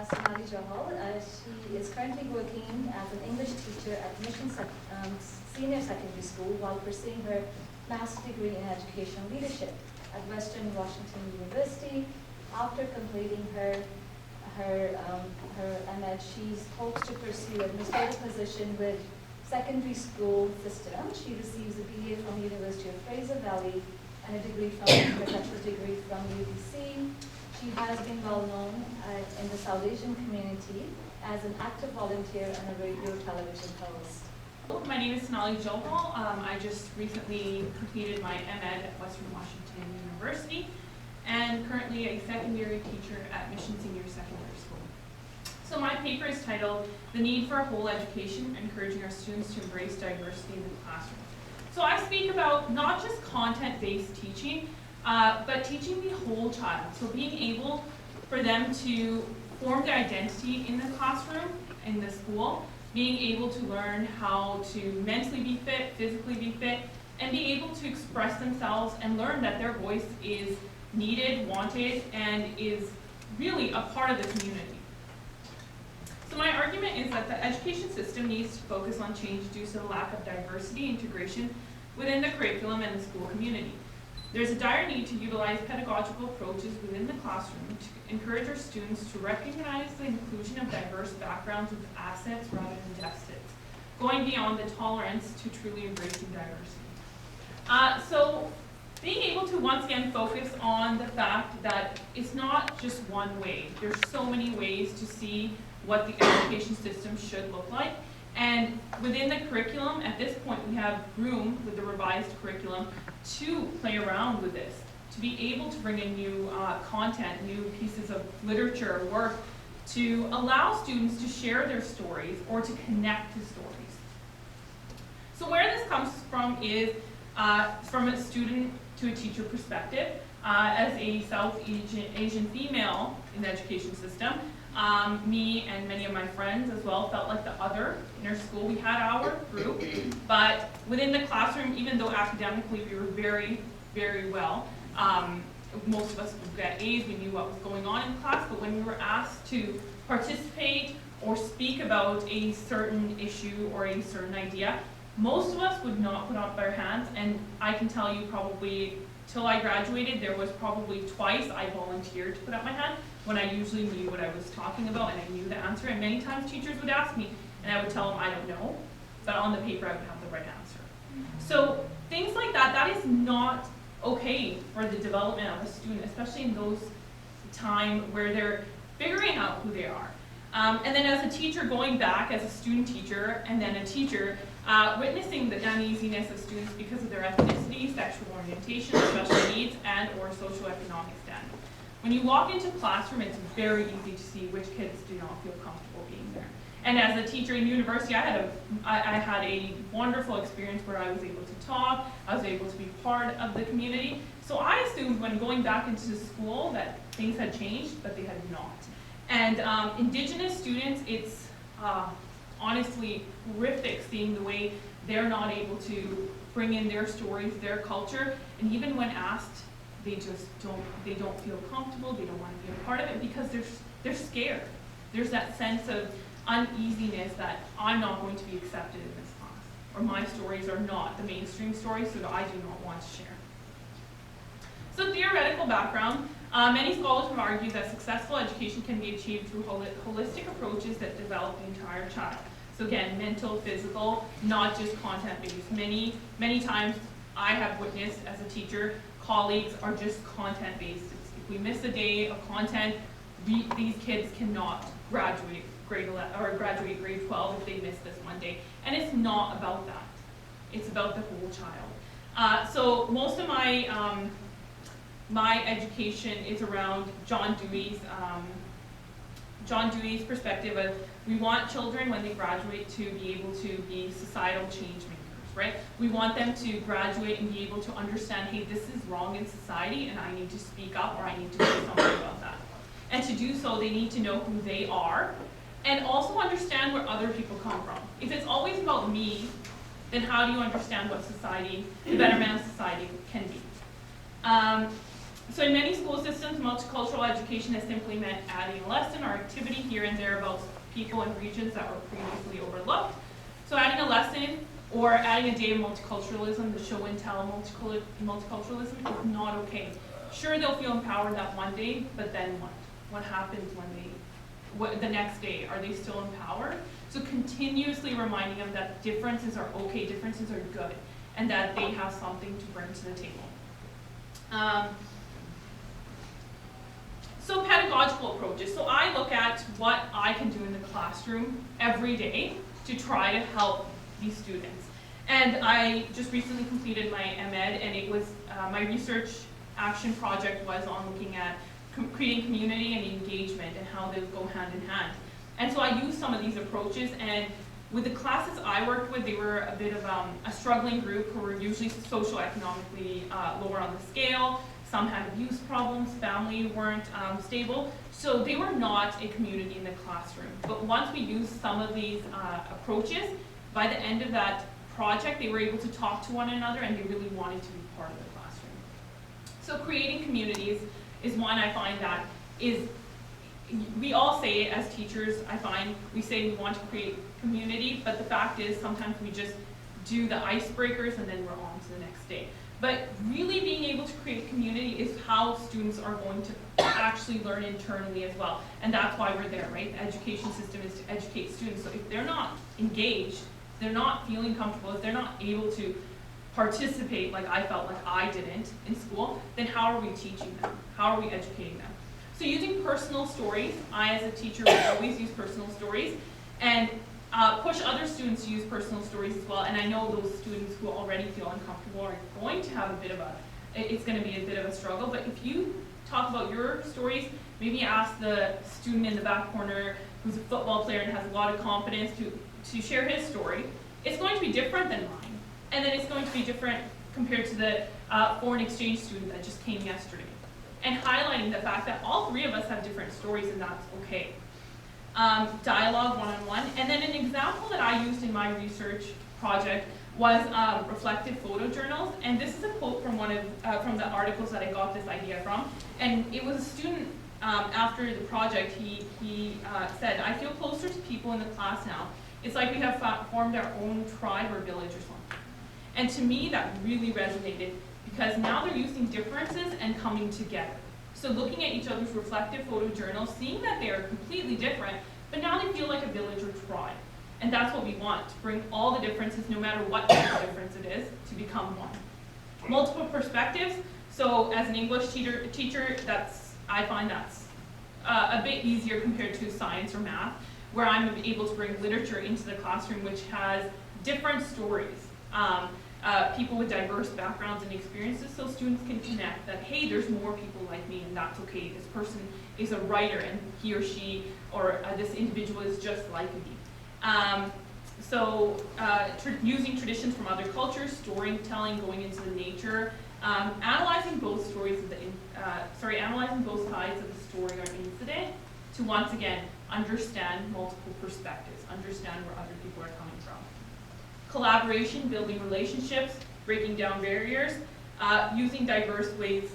Sonali Johal. She is currently working as an English teacher at Senior Secondary School while pursuing her master's degree in educational leadership at Western Washington University. After completing her MEd, she hopes to pursue an administrative position with secondary school system. She receives a BA from University of Fraser Valley and a bachelor's degree from UBC. She has been well known in the South Asian community as an active volunteer and a radio television host. My name is Sonali Johal. I just recently completed my MEd at Western Washington University and currently a secondary teacher at Mission Senior Secondary School. So my paper is titled, "The Need for a Whole Education, Encouraging Our Students to Embrace Diversity in the Classroom." So I speak about not just content-based teaching, but teaching the whole child. So being able for them to form their identity in the classroom, in the school, being able to learn how to mentally be fit, physically be fit, and be able to express themselves and learn that their voice is needed, wanted, and is really a part of the community. So my argument is that the education system needs to focus on change due to the lack of diversity integration within the curriculum and the school community. There's a dire need to utilize pedagogical approaches within the classroom to encourage our students to recognize the inclusion of diverse backgrounds as assets rather than deficits, going beyond the tolerance to truly embracing diversity. So being able to once again focus on the fact that it's not just one way. There's so many ways to see what the education system should look like. And within the curriculum, at this point, we have room with the revised curriculum to play around with this, to be able to bring in new content, new pieces of literature, work, to allow students to share their stories or to connect to stories. So where this comes from is from a student to a teacher perspective. As a South Asian female in the education system, me and many of my friends as well felt like the other in our school. We had our group, but within the classroom, even though academically we were very, very well, most of us would get A's, we knew what was going on in class, but when we were asked to participate or speak about a certain issue or a certain idea, most of us would not put up their hands, and I can tell you probably till I graduated, there was probably twice I volunteered to put up my hand when I usually knew what I was talking about and I knew the answer. And many times teachers would ask me and I would tell them I don't know, but on the paper I would have the right answer. So things like that, that is not okay for the development of a student, especially in those time where they're figuring out who they are. And then as a teacher, going back as a student teacher and then a teacher, witnessing the uneasiness of students because of their ethnicity, sexual orientation, special needs, and or socioeconomic standing. When you walk into a classroom, it's very easy to see which kids do not feel comfortable being there. And as a teacher in university, I had a wonderful experience where I was able to talk, I was able to be part of the community. So I assumed when going back into school that things had changed, but they had not. And Indigenous students, it's honestly horrific seeing the way they're not able to bring in their stories, their culture, and even when asked, they don't feel comfortable, they don't want to be a part of it because they're scared. There's that sense of uneasiness that I'm not going to be accepted in this class, or my stories are not the mainstream stories, so I do not want to share. So theoretical background. Many scholars have argued that successful education can be achieved through holistic approaches that develop the entire child. So again, mental, physical, not just content-based. Many times I have witnessed as a teacher, colleagues are just content-based. If we miss a day of content, these kids cannot graduate grade 11 or graduate grade 12 if they miss this one day. And it's not about that. It's about the whole child. So most of my education is around John Dewey's perspective of we want children when they graduate to be able to be societal change makers, right? We want them to graduate and be able to understand, hey, this is wrong in society and I need to speak up or I need to do something about that. And to do so, they need to know who they are and also understand where other people come from. If it's always about me, then how do you understand what society, the betterment of society can be? So in many school systems, multicultural education has simply meant adding a lesson or activity here and there about people and regions that were previously overlooked. So adding a lesson or adding a day of multiculturalism, the show and tell multiculturalism is not okay. Sure, they'll feel empowered that one day, but then what? What happens when the next day? Are they still empowered? So continuously reminding them that differences are okay, differences are good, and that they have something to bring to the table. So pedagogical approaches. So I look at what I can do in the classroom every day to try to help these students. And I just recently completed my MEd, and it was my research action project was on looking at creating community and engagement and how they go hand in hand. And so I used some of these approaches, and with the classes I worked with, they were a bit of a struggling group who were usually socioeconomically lower on the scale. Some had abuse problems, family weren't stable, so they were not a community in the classroom. But once we used some of these approaches, by the end of that project, they were able to talk to one another and they really wanted to be part of the classroom. So creating communities is one I find that is, we all say it as teachers, I find, we say we want to create community, but the fact is sometimes we just do the icebreakers and then we're on to the next day. But really being able to create community is how students are going to actually learn internally as well. And that's why we're there, right? The education system is to educate students. So if they're not engaged, they're not feeling comfortable, if they're not able to participate like I felt like I didn't in school, then how are we teaching them? How are we educating them? So using personal stories, I as a teacher will always use personal stories and push other students to use personal stories as well. And I know those students who already feel uncomfortable are going to have a bit of it's going to be a bit of a struggle. But if you talk about your stories, maybe ask the student in the back corner who's a football player and has a lot of confidence to share his story. It's going to be different than mine. And then it's going to be different compared to the foreign exchange student that just came yesterday. And highlighting the fact that all three of us have different stories and that's okay. Dialogue one-on-one. And then an example that I used in my research project was reflective photojournals. And this is a quote from one of from the articles that I got this idea from. And it was a student after the project, he said, "I feel closer to people in the class now. It's like we have formed our own tribe or village or something." And to me, that really resonated because now they're using differences and coming together. So looking at each other's reflective photojournals, seeing that they are completely different, but now they feel like a village or tribe. And that's what we want, to bring all the differences, no matter what type of difference it is, to become one. Multiple perspectives. So as an English teacher, I find that's a bit easier compared to science or math, where I'm able to bring literature into the classroom, which has different stories. People with diverse backgrounds and experiences, so students can connect that, hey, there's more people like me, and that's okay. This person is a writer, and he or she, or this individual is just like me. Using traditions from other cultures, storytelling, going into the nature, analyzing both stories of analyzing both sides of the story or incident to once again understand multiple perspectives, understand where other people are coming from. Collaboration, building relationships, breaking down barriers, using diverse ways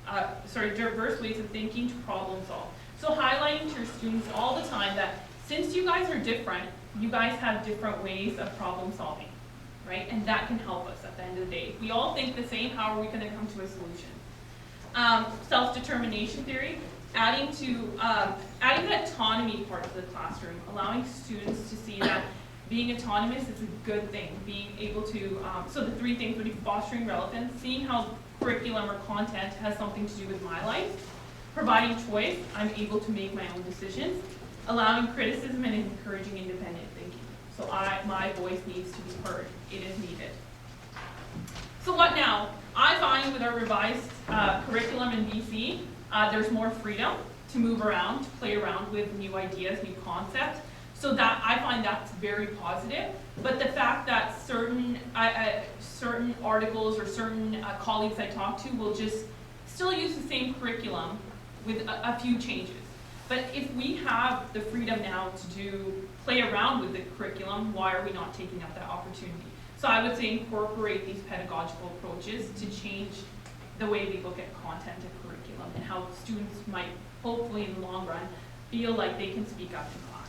of thinking to problem solve. So highlighting to your students all the time that since you guys are different, you guys have different ways of problem solving, right? And that can help us at the end of the day. If we all think the same, how are we going to come to a solution? Self-determination theory, adding the autonomy part of the classroom, allowing students to see that being autonomous is a good thing. Being able to, so the three things would be fostering relevance, seeing how curriculum or content has something to do with my life, providing choice, I'm able to make my own decisions, allowing criticism and encouraging independent thinking. So my voice needs to be heard. It is needed. So what now? I find with our revised curriculum in BC, there's more freedom to move around, to play around with new ideas, new concepts. So that I find that's very positive. But the fact that certain articles or certain colleagues I talk to will just still use the same curriculum with a few changes. But if we have the freedom now to play around with the curriculum, why are we not taking up that opportunity? So I would say incorporate these pedagogical approaches to change the way we look at content and curriculum. and how students might, hopefully in the long run, feel like they can speak up in class.